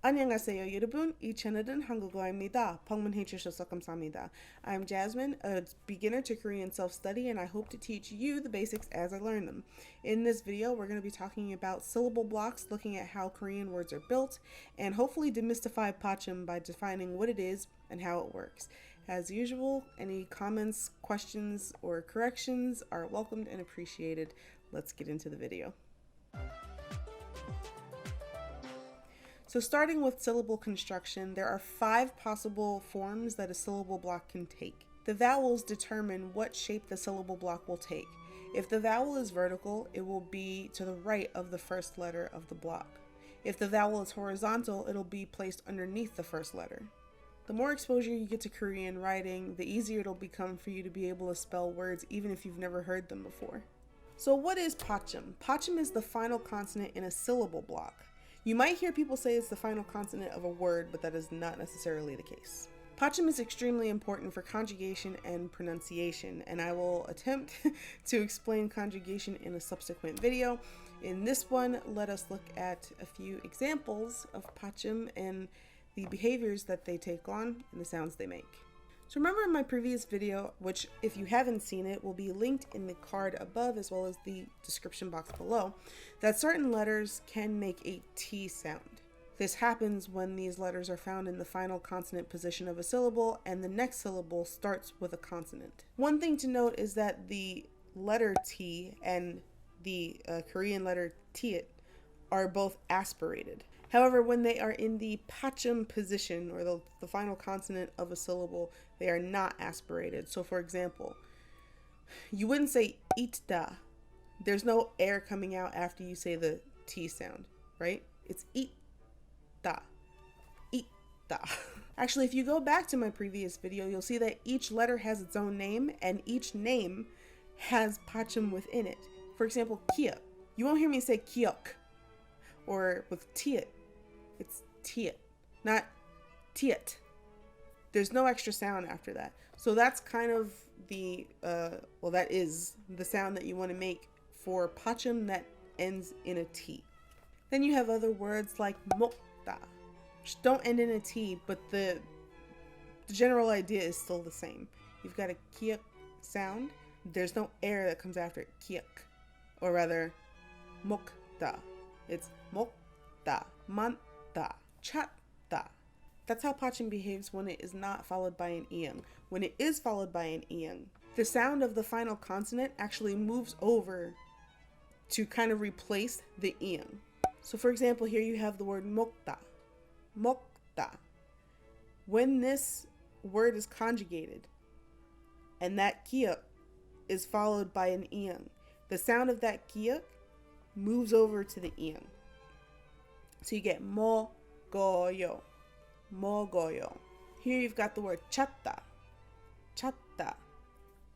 안녕하세요 여러분, 이 채널은 한국어입니다. 방문해 주셔서 감사합니다. I'm Jasmine, a beginner to Korean self-study, and I hope to teach you the basics as I learn them. In this video, we're going to be talking about syllable blocks, looking at how Korean words are built, and hopefully demystify Batchim by defining what it is and how it works. As usual, any comments, questions, or corrections are welcomed and appreciated. Let's get into the video. So starting with syllable construction, there are 5 possible forms that a syllable block can take. The vowels determine what shape the syllable block will take. If the vowel is vertical, it will be to the right of the first letter of the block. If the vowel is horizontal, it'll be placed underneath the first letter. The more exposure you get to Korean writing, the easier it'll become for you to be able to spell words even if you've never heard them before. So what is Batchim? Batchim is the final consonant in a syllable block. You might hear people say it's the final consonant of a word, but that is not necessarily the case. Batchim is extremely important for conjugation and pronunciation, and I will attempt to explain conjugation in a subsequent video. In this one, let us look at a few examples of Batchim and the behaviors that they take on and the sounds they make. So remember in my previous video, which if you haven't seen it will be linked in the card above as well as the description box below, that certain letters can make a T sound. This happens when these letters are found in the final consonant position of a syllable and the next syllable starts with a consonant. One thing to note is that the letter T and the Korean letter Tiet are both aspirated. However, when they are in the Batchim position, or the final consonant of a syllable, they are not aspirated. So for example, you wouldn't say itda. There's no air coming out after you say the T sound, right? It's itda, itda. Actually, if you go back to my previous video, you'll see that each letter has its own name, and each name has Batchim within it. For example, kia. You won't hear me say kiok, or with tiet. It's tiet, not tiet. There's no extra sound after that. So that's kind of the, that is the sound that you want to make for Batchim that ends in a T. Then you have other words like mokta, which don't end in a T, but the general idea is still the same. You've got a kiek sound. There's no air that comes after it, kiek, or rather mokta. It's mokta, manta, chatta. That's how Batchim behaves when it is not followed by an ing. When it is followed by an ing, the sound of the final consonant actually moves over to kind of replace the ing. So for example, here you have the word mokta, mokta. When this word is conjugated and that kiek is followed by an ing, the sound of that kiek moves over to the ing. So you get mo goyo, mo goyo. Here you've got the word chatta, chatta.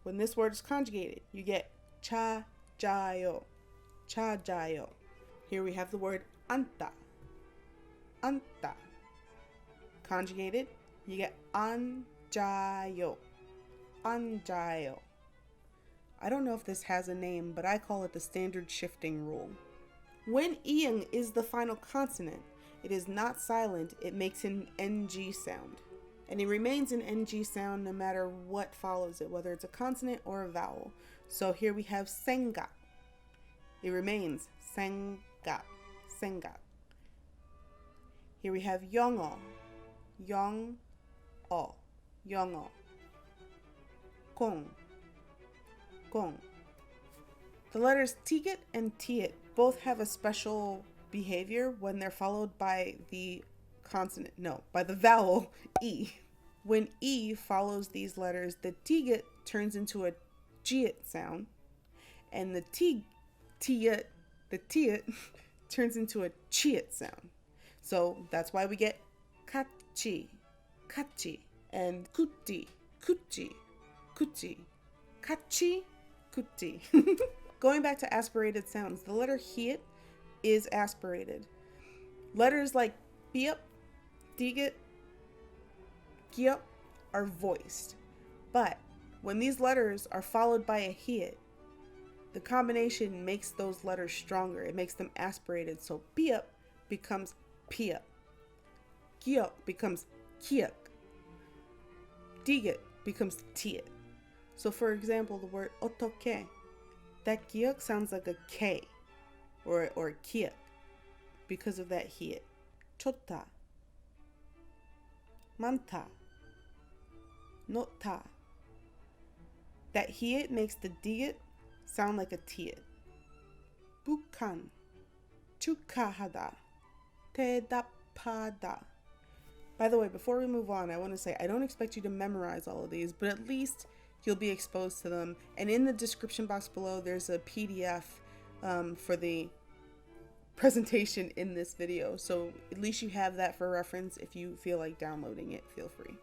When this word is conjugated, you get cha jayo, cha jayo. Here we have the word anta, anta. Conjugated, you get anjayo, anjayo. I don't know if this has a name, but I call it the standard shifting rule. When ing is the final consonant, it is not silent, it makes an NG sound. And it remains an NG sound no matter what follows it, whether it's a consonant or a vowel. So here we have senga. It remains senga, senga. Here we have yongo, yong-o, yongo. Kong, gong. The letters tiget and tiet both have a special behavior when they're followed by the consonant, by the vowel E. When E follows these letters, the tiget turns into a jiet sound, and the tiet turns into a chiet sound. So that's why we get kachi, kachi, and kuti, kuchi, kuchi, kachi, kuti. Going back to aspirated sounds, the letter hiet is aspirated. Letters like biep, diget, giep are voiced. But when these letters are followed by a hiet, the combination makes those letters stronger. It makes them aspirated. So biep becomes piep. Kiok becomes kiok. Diget becomes tiet. So for example, the word otoke, that kiok sounds like a K or kiok because of that hiet. Chota, manta, nota. That hiet makes the diet sound like a tiet. Bukan, chukahada, tedapada. By the way, before we move on, I want to say I don't expect you to memorize all of these, but at least you'll be exposed to them. And in the description box below, there's a PDF for the presentation in this video. So at least you have that for reference. If you feel like downloading it, feel free.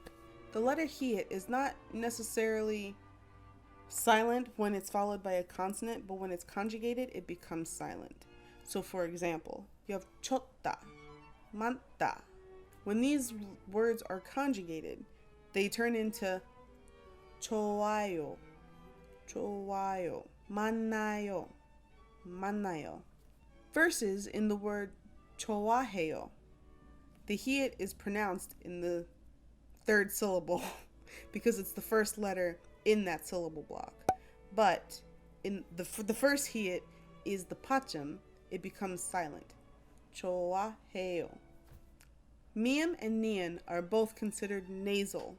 The letter hiet is not necessarily silent when it's followed by a consonant, but when it's conjugated, it becomes silent. So for example, you have chota, manta. When these words are conjugated, they turn into chowayo, chowayo, manayo, manayo. Versus in the word chowaheo, the hiet is pronounced in the third syllable because it's the first letter in that syllable block. But in the first hiet is the Batchim, it becomes silent. Chowaheo. Miam and Nian are both considered nasal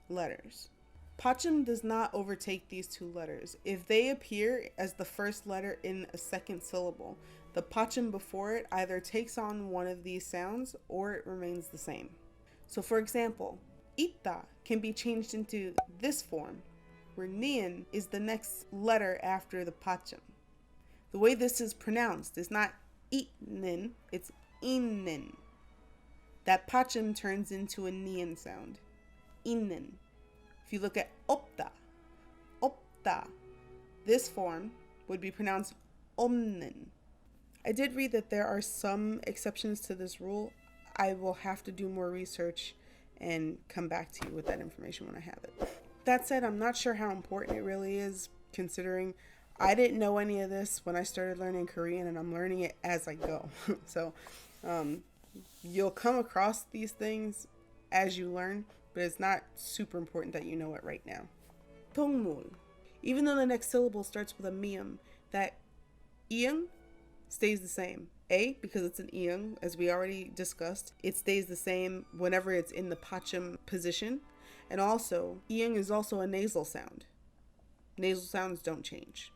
letters. Batchim does not overtake these two letters. If they appear as the first letter in a second syllable, the Batchim before it either takes on one of these sounds or it remains the same. So for example, ita can be changed into this form, where Nian is the next letter after the Batchim. The way this is pronounced is not itnin, it's inin. That Batchim turns into a Nian sound, inin. If you look at opta, opta, this form would be pronounced omnin. I did read that there are some exceptions to this rule. I will have to do more research and come back to you with that information when I have it. That said, I'm not sure how important it really is, considering I didn't know any of this when I started learning Korean, and I'm learning it as I go. So you'll come across these things as you learn, but it's not super important that you know it right now. Tongmul. Even though the next syllable starts with a miam, that iang stays the same. A, because it's an iang, as we already discussed, it stays the same whenever it's in the Batchim position. And also, iang is also a nasal sound. Nasal sounds don't change.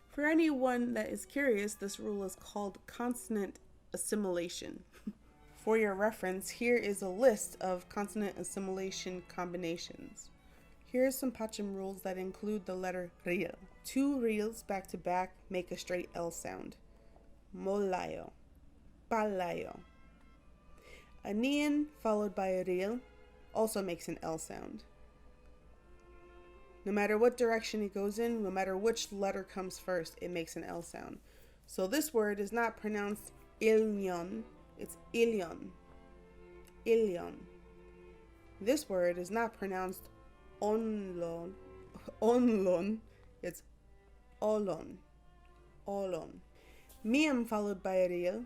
For anyone that is curious, this rule is called consonant assimilation. For your reference, here is a list of consonant assimilation combinations. Here are some Batchim rules that include the letter real. Two reals back to back make a straight L sound. Molayo, palayo. A nian followed by a real also makes an L sound. No matter what direction it goes in, no matter which letter comes first, it makes an L sound. So this word is not pronounced ilyon, it's ilyon. Ilyon. This word is not pronounced onlon, onlon, it's olon, olon. Miam followed by a real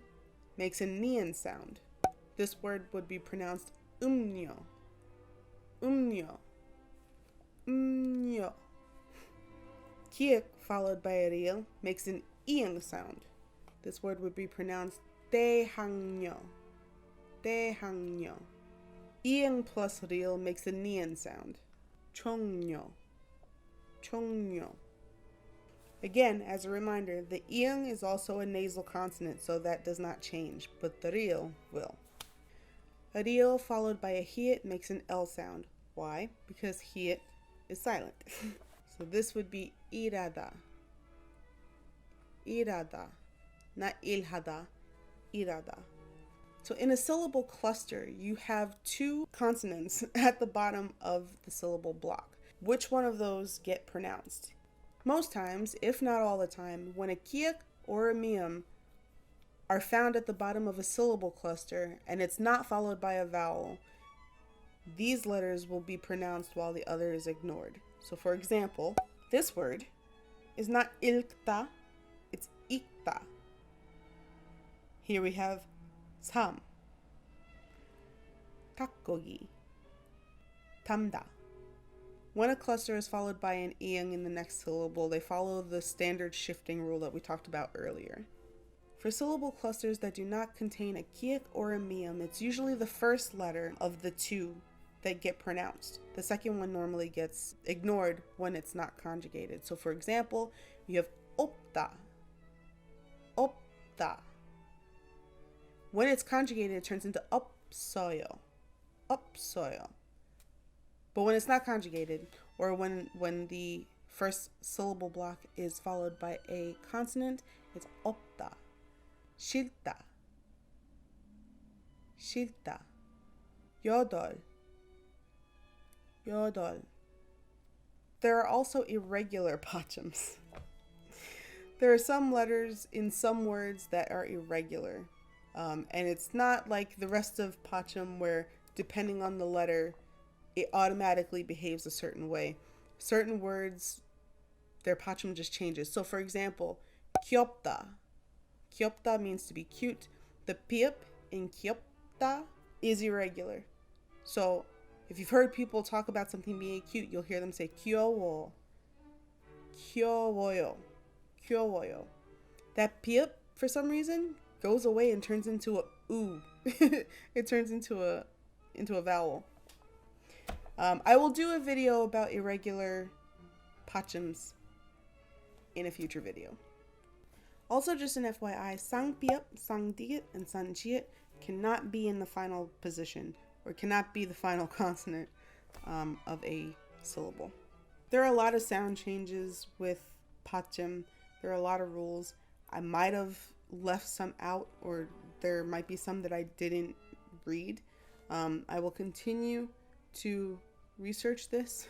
makes a nian sound. This word would be pronounced umnyo, umnyo, umnyo. Kiek followed by a real makes an iang sound. This word would be pronounced tehangyo, tehangyo. Iang plus real makes a nian sound. Chongnyo, chongnyo. Again, as a reminder, the iang is also a nasal consonant, so that does not change, but the real will. A real followed by a hiet makes an L sound. Why? Because hiet is silent. So this would be irada, irada, not ilhada, irada. So in a syllable cluster, you have two consonants at the bottom of the syllable block. Which one of those get pronounced? Most times, if not all the time, when a kiek or a miam are found at the bottom of a syllable cluster and it's not followed by a vowel, these letters will be pronounced while the other is ignored. So for example, this word is not ilkta, it's ikta. Here we have sam. 닭고기, 담다. When a cluster is followed by an ing in the next syllable, they follow the standard shifting rule that we talked about earlier. For syllable clusters that do not contain a kiek or a mium, it's usually the first letter of the two that get pronounced. The second one normally gets ignored when it's not conjugated. So for example, you have opta, opta. When it's conjugated, it turns into opsoyo, opsoyo. But when it's not conjugated, or when the first syllable block is followed by a consonant, it's opta, shilta, shilta, yodol, yodol. There are also irregular Batchims. There are some letters in some words that are irregular. And it's not like the rest of Batchim where, depending on the letter, it automatically behaves a certain way. Certain words, their Batchim just changes. So for example, kyopta. Kyopta means to be cute. The piep in kyopta is irregular. So if you've heard people talk about something being cute, you'll hear them say kyowo, kyowoyo, kyowoyo. That piep, for some reason, goes away and turns into a oo. It turns into a vowel. I will do a video about irregular Batchims in a future video. Also, just an FYI, sangpiep, sangdiet, and sanjiet cannot be in the final position, or cannot be the final consonant of a syllable. There are a lot of sound changes with Batchim. There are a lot of rules. I might have left some out, or there might be some that I didn't read. I will continue to research this,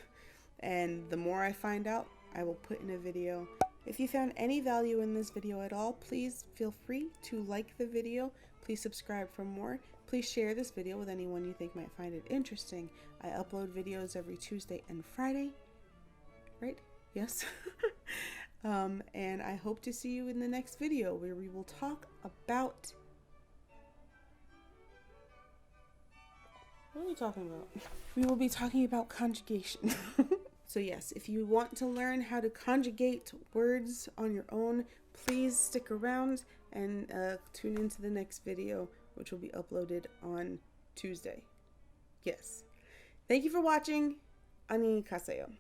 and the more I find out, I will put in a video. If you found any value in this video at all, please feel free to like the video. Please subscribe for more. Please share this video with anyone you think might find it interesting. I upload videos every Tuesday and Friday, right? Yes. And I hope to see you in the next video, where we will talk about... What are we talking about? We will be talking about conjugation. So yes, if you want to learn how to conjugate words on your own, please stick around and tune into the next video, which will be uploaded on Tuesday. Yes. Thank you for watching. Ani kaseo.